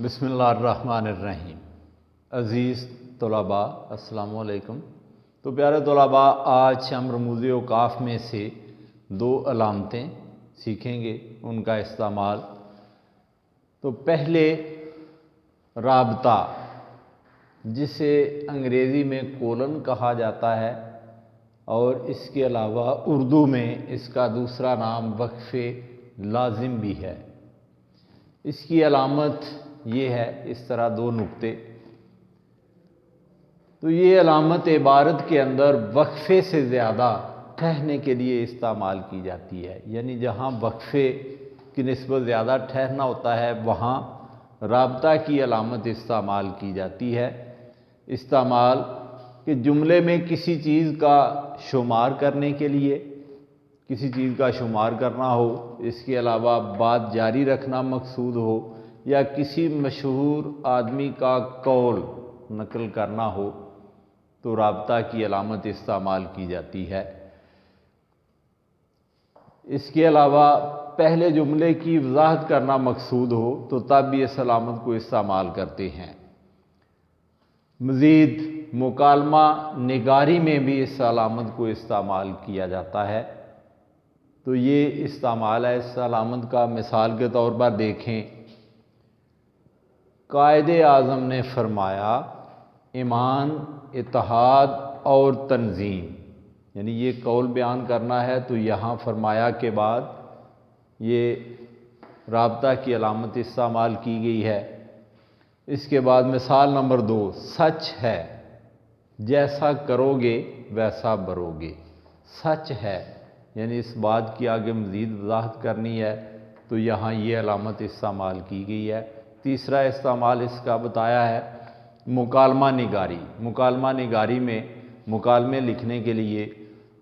بسم اللہ الرحمن الرحیم۔ عزیز طلباء السلام علیکم۔ تو پیارے طلباء، آج ہم رموز اوقاف میں سے دو علامتیں سیکھیں گے، ان کا استعمال۔ تو پہلے رابطہ، جسے انگریزی میں کولن کہا جاتا ہے، اور اس کے علاوہ اردو میں اس کا دوسرا نام وقف لازم بھی ہے۔ اس کی علامت یہ ہے، اس طرح دو نقطے۔ تو یہ علامت عبارت کے اندر وقفے سے زیادہ ٹھہرنے کے لیے استعمال کی جاتی ہے، یعنی جہاں وقفے کی نسبت زیادہ ٹھہرنا ہوتا ہے وہاں رابطہ کی علامت استعمال کی جاتی ہے۔ استعمال کہ جملے میں کسی چیز کا شمار کرنے کے لیے، کسی چیز کا شمار کرنا ہو، اس کے علاوہ بات جاری رکھنا مقصود ہو، یا کسی مشہور آدمی کا قول نقل کرنا ہو تو رابطہ کی علامت استعمال کی جاتی ہے۔ اس کے علاوہ پہلے جملے کی وضاحت کرنا مقصود ہو تو تب بھی اس علامت کو استعمال کرتے ہیں۔ مزید مکالمہ نگاری میں بھی اس علامت کو استعمال کیا جاتا ہے۔ تو یہ استعمال ہے اس علامت کا۔ مثال کے طور پر دیکھیں، قائد اعظم نے فرمایا ایمان، اتحاد اور تنظیم، یعنی یہ قول بیان کرنا ہے تو یہاں فرمایا کے بعد یہ رابطہ کی علامت استعمال کی گئی ہے۔ اس کے بعد مثال نمبر 2، سچ ہے، جیسا کرو گے ویسا بھرو گے۔ سچ ہے یعنی اس بات کی آگے مزید وضاحت کرنی ہے تو یہاں یہ علامت استعمال کی گئی ہے۔ تیسرا استعمال اس کا بتایا ہے مکالمہ نگاری۔ مکالمہ نگاری میں مکالمے لکھنے کے لیے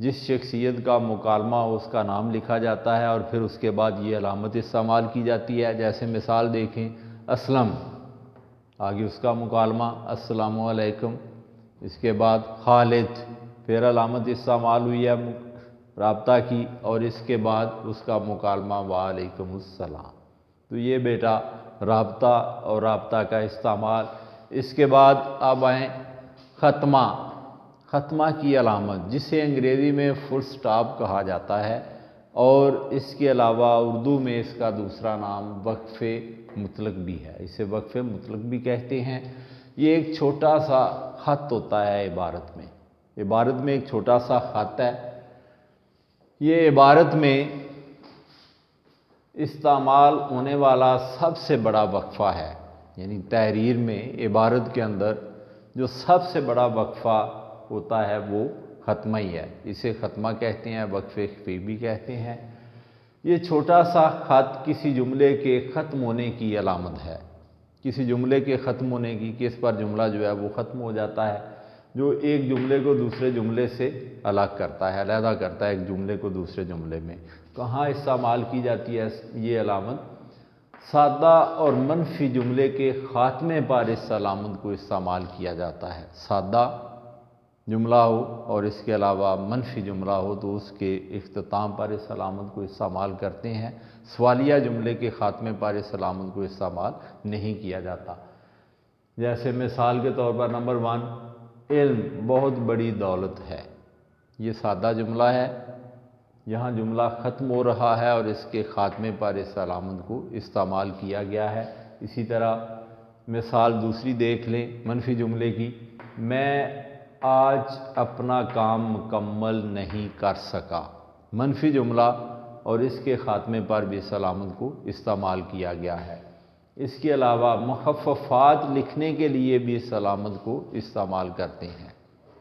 جس شخصیت کا مکالمہ ہو اس کا نام لکھا جاتا ہے اور پھر اس کے بعد یہ علامت استعمال کی جاتی ہے۔ جیسے مثال دیکھیں، اسلم، آگے اس کا مکالمہ السلام علیکم، اس کے بعد خالد، پھر علامت استعمال ہوئی ہے رابطہ کی، اور اس کے بعد اس کا مکالمہ وعلیکم السلام۔ تو یہ بیٹا رابطہ اور رابطہ کا استعمال۔ اس کے بعد اب آئیں ختمہ۔ ختمہ کی علامت، جسے انگریزی میں فل سٹاپ کہا جاتا ہے، اور اس کے علاوہ اردو میں اس کا دوسرا نام وقف مطلق بھی ہے، اسے وقف مطلق بھی کہتے ہیں۔ یہ ایک چھوٹا سا خط ہوتا ہے عبارت میں۔ عبارت میں ایک چھوٹا سا خط ہے۔ یہ عبارت میں استعمال ہونے والا سب سے بڑا وقفہ ہے، یعنی تحریر میں عبارت کے اندر جو سب سے بڑا وقفہ ہوتا ہے وہ ختمہ ہی ہے۔ اسے ختمہ کہتے ہیں، وقف خفی بھی کہتے ہیں۔ یہ چھوٹا سا خط کسی جملے کے ختم ہونے کی علامت ہے۔ کسی جملے کے ختم ہونے کی، کہ اس پر جملہ جو ہے وہ ختم ہو جاتا ہے، جو ایک جملے کو دوسرے جملے سے الگ کرتا ہے، علیحدہ کرتا ہے ایک جملے کو دوسرے جملے میں۔ کہاں استعمال کی جاتی ہے یہ علامت؟ سادہ اور منفی جملے کے خاتمے پر اس علامت کو استعمال کیا جاتا ہے۔ سادہ جملہ ہو اور اس کے علاوہ منفی جملہ ہو تو اس کے اختتام پر اس علامت کو استعمال کرتے ہیں۔ سوالیہ جملے کے خاتمے پر اس علامت کو استعمال نہیں کیا جاتا۔ جیسے مثال کے طور پر نمبر 1، علم بہت بڑی دولت ہے۔ یہ سادہ جملہ ہے، یہاں جملہ ختم ہو رہا ہے اور اس کے خاتمے پر اس علامت کو استعمال کیا گیا ہے۔ اسی طرح مثال دوسری دیکھ لیں منفی جملے کی، میں آج اپنا کام مکمل نہیں کر سکا۔ منفی جملہ اور اس کے خاتمے پر بھی اس علامت کو استعمال کیا گیا ہے۔ اس کے علاوہ مخففات لکھنے کے لیے بھی اس علامت کو استعمال کرتے ہیں۔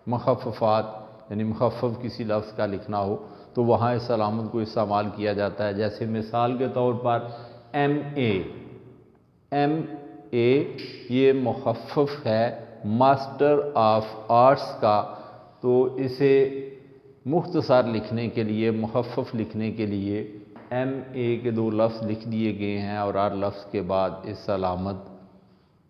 مخففات یعنی مخفف کسی لفظ کا لکھنا ہو تو وہاں اس علامت کو استعمال کیا جاتا ہے۔ جیسے مثال کے طور پر ایم اے، ایم اے یہ مخفف ہے ماسٹر آف آرٹس کا، تو اسے مختصر لکھنے کے لیے، مخفف لکھنے کے لیے ایم اے کے 2 لفظ لکھ دیے گئے ہیں اور ہر لفظ کے بعد اس علامت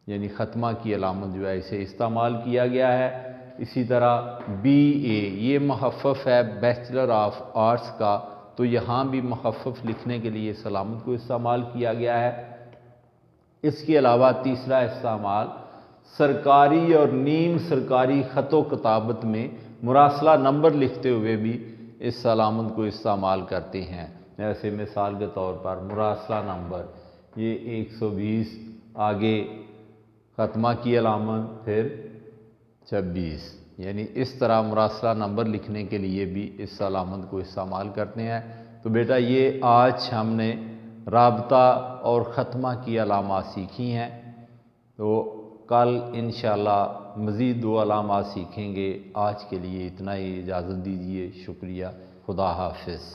یعنی ختمہ کی علامت جو ہے اسے استعمال کیا گیا ہے۔ اسی طرح بی اے یہ مخفف ہے بیچلر آف آرٹس کا، تو یہاں بھی مخفف لکھنے کے لیے اس علامت کو استعمال کیا گیا ہے۔ اس کے علاوہ تیسرا استعمال سرکاری اور نیم سرکاری خط و کتابت میں مراسلہ نمبر لکھتے ہوئے بھی اس علامت کو استعمال کرتے ہیں۔ جیسے مثال کے طور پر مراسلہ نمبر، یہ 120 آگے ختمہ کی علامت پھر 26، یعنی اس طرح مراسلہ نمبر لکھنے کے لیے بھی اس علامت کو استعمال کرتے ہیں۔ تو بیٹا یہ آج ہم نے رابطہ اور ختمہ کی علامات سیکھی ہیں، تو کل انشاءاللہ مزید 2 علامات سیکھیں گے۔ آج کے لیے اتنا ہی، اجازت دیجیے، شکریہ، خدا حافظ۔